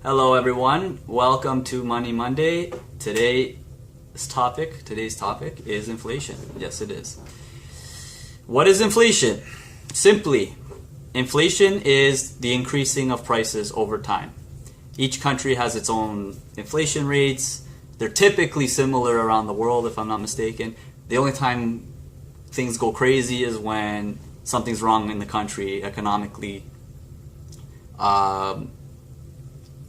Hello everyone, welcome to Money Monday. Today's topic is inflation. Yes, it is. What is inflation? Simply, inflation is the increasing of prices over time. Each country has its own inflation rates. They're typically similar around the world, if I'm not mistaken. The only time things go crazy is when something's wrong in the country economically,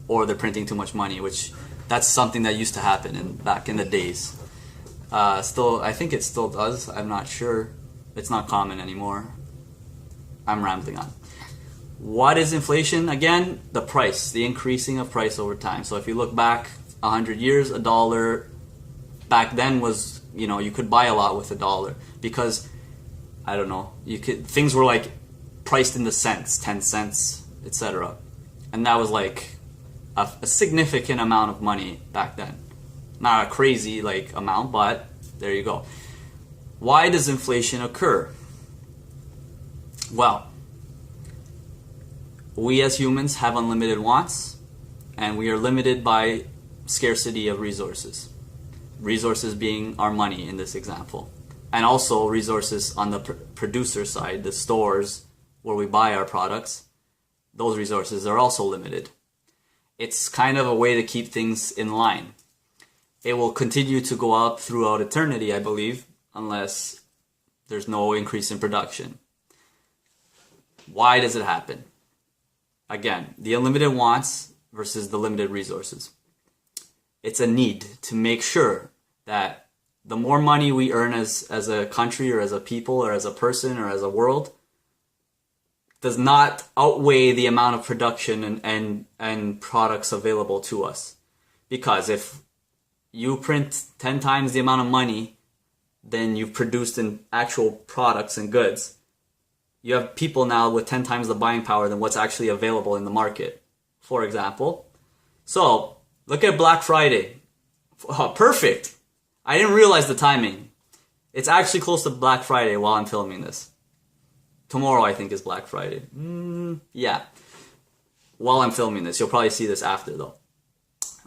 or they're printing too much money, which that's something that used to happen back in the days. I think it still does. I'm not sure. It's not common anymore. I'm rambling on. What is inflation? Again, the price, the increasing of price over time. So if you look back 100 years, a dollar back then was, you could buy a lot with a dollar because, I don't know, things were like priced in the cents, 10 cents, etc. And that was like a significant amount of money back then. Not a crazy amount, but there you go. Why does inflation occur? Well, we as humans have unlimited wants, and we are limited by scarcity of resources. Resources being our money in this example. And also resources on the producer side, the stores where we buy our products. Those resources are also limited. It's kind of a way to keep things in line. It will continue to go up throughout eternity, I believe, unless there's no increase in production. Why does it happen? Again, the unlimited wants versus the limited resources. It's a need to make sure that the more money we earn as a country or as a people or as a person or as a world does not outweigh the amount of production and products available to us. Because if you print 10 times the amount of money than you've produced in actual products and goods, you have people now with 10 times the buying power than what's actually available in the market, for example. So, look at Black Friday. Oh, perfect. I didn't realize the timing. It's actually close to Black Friday while I'm filming this. Tomorrow, I think, is Black Friday. Yeah. While I'm filming this. You'll probably see this after, though.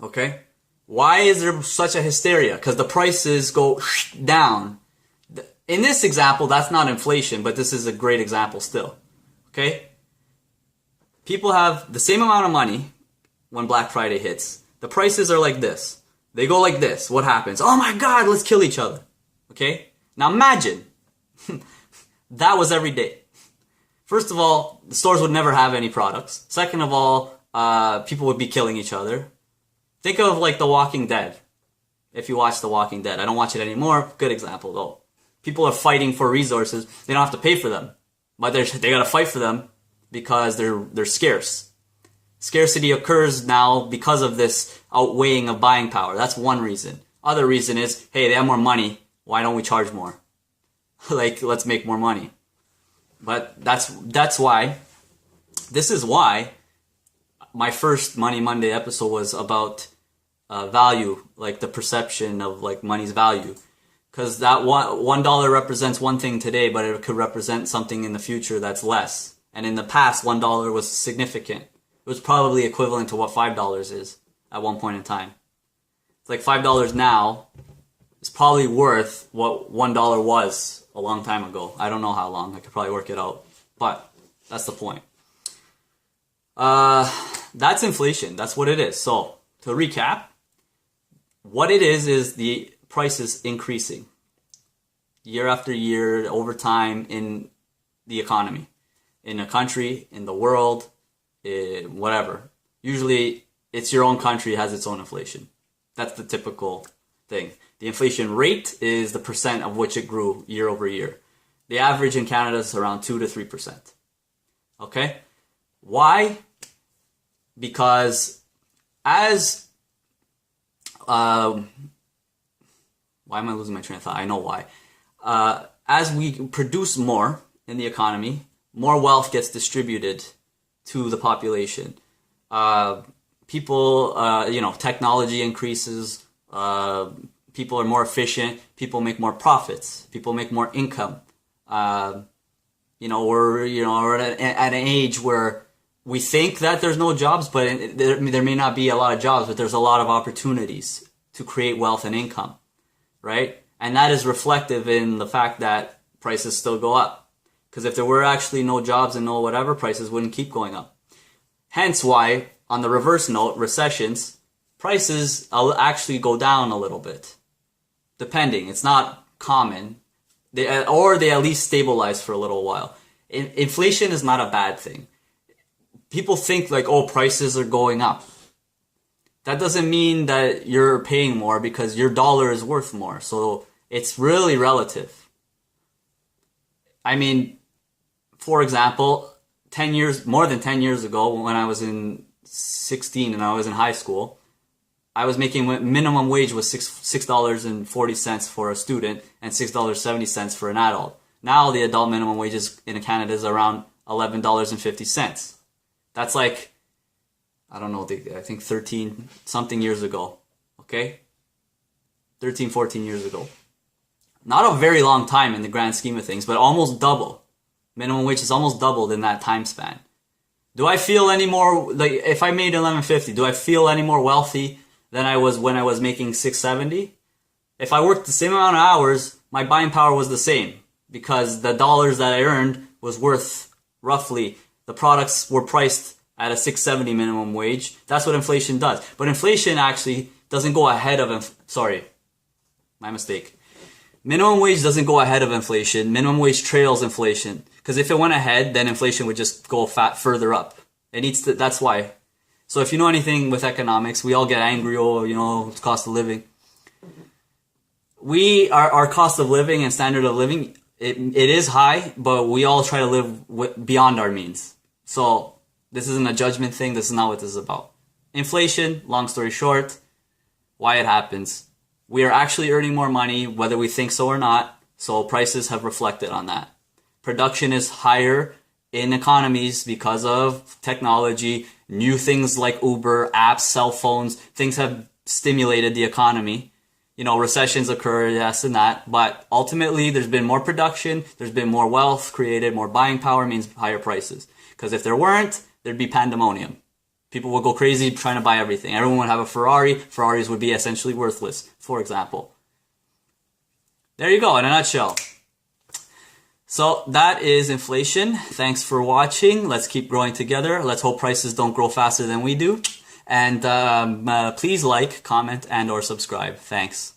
Okay? Why is there such a hysteria? Because the prices go down. In this example, that's not inflation, but this is a great example still. Okay? People have the same amount of money when Black Friday hits. The prices are like this. They go like this. What happens? Oh my God, let's kill each other. Okay? Now imagine that was every day. First of all, the stores would never have any products. Second of all, people would be killing each other. Think of The Walking Dead. If you watch The Walking Dead. I don't watch it anymore. Good example though. People are fighting for resources. They don't have to pay for them. But they gotta fight for them because they're scarce. Scarcity occurs now because of this outweighing of buying power. That's one reason. Other reason is, hey, they have more money. Why don't we charge more? Let's make more money. But that's why. This is why my first Money Monday episode was about value, the perception of money's value. Because that $1 represents one thing today, but it could represent something in the future that's less. And in the past, $1 was significant. It was probably equivalent to what $5 is at one point in time. It's $5 now is probably worth what $1 was a long time ago. I don't know how long. I could probably work it out. But that's the point. That's inflation. That's what it is. So, to recap, what it is the prices increasing year after year over time in the economy, in a country, in the world, whatever. Usually, it's your own country has its own inflation. That's the typical thing. The inflation rate is the percent of which it grew year over year. The average in Canada is around 2 to 3%. Okay? Why? Because as why am I losing my train of thought? I know why. As we produce more in the economy, more wealth gets distributed to the population. Technology increases. People are more efficient. People make more profits. People make more income. We're at an age where we think that there's no jobs, but there may not be a lot of jobs, but there's a lot of opportunities to create wealth and income, right? And that is reflective in the fact that prices still go up. Because if there were actually no jobs and no whatever, prices wouldn't keep going up. Hence why, on the reverse note, recessions, prices actually go down a little bit. Depending. It's not common. Or they at least stabilize for a little while. Inflation is not a bad thing. People think like, oh, prices are going up. That doesn't mean that you're paying more because your dollar is worth more. So it's really relative. I mean, for example, more than 10 years ago, when I was in 16 and I was in high school, I was making minimum wage was $6.40 for a student and $6.70 for an adult. Now the adult minimum wages in Canada is around $11.50. That's like, I don't know, I think 13 something years ago. Okay? 13, 14 years ago. Not a very long time in the grand scheme of things, but almost double. Minimum wage is almost doubled in that time span. Do I feel any more, like if I made $11.50, do I feel any more wealthy than I was when I was making $6.70? If I worked the same amount of hours, my buying power was the same because the dollars that I earned was worth roughly, the products were priced at a $6.70 minimum wage. That's what inflation does. But inflation actually doesn't go ahead of, sorry, my mistake. Minimum wage doesn't go ahead of inflation. Minimum wage trails inflation. Because if it went ahead, then inflation would just go further up. It needs to, that's why. So if you know anything with economics, we all get angry, oh, you know, it's cost of living. Our cost of living and standard of living, it is high, but we all try to live beyond our means. So this isn't a judgment thing. This is not what this is about. Inflation, long story short, why it happens. We are actually earning more money, whether we think so or not. So prices have reflected on that. Production is higher in economies because of technology, new things like Uber, apps, cell phones, things have stimulated the economy. You know, recessions occur, yes and that, but ultimately there's been more production, there's been more wealth created, more buying power means higher prices. Because if there weren't, there'd be pandemonium. People would go crazy trying to buy everything. Everyone would have a Ferrari. Ferraris would be essentially worthless, for example. There you go, in a nutshell. So that is inflation. Thanks for watching. Let's keep growing together. Let's hope prices don't grow faster than we do. And please like, comment, and or subscribe. Thanks.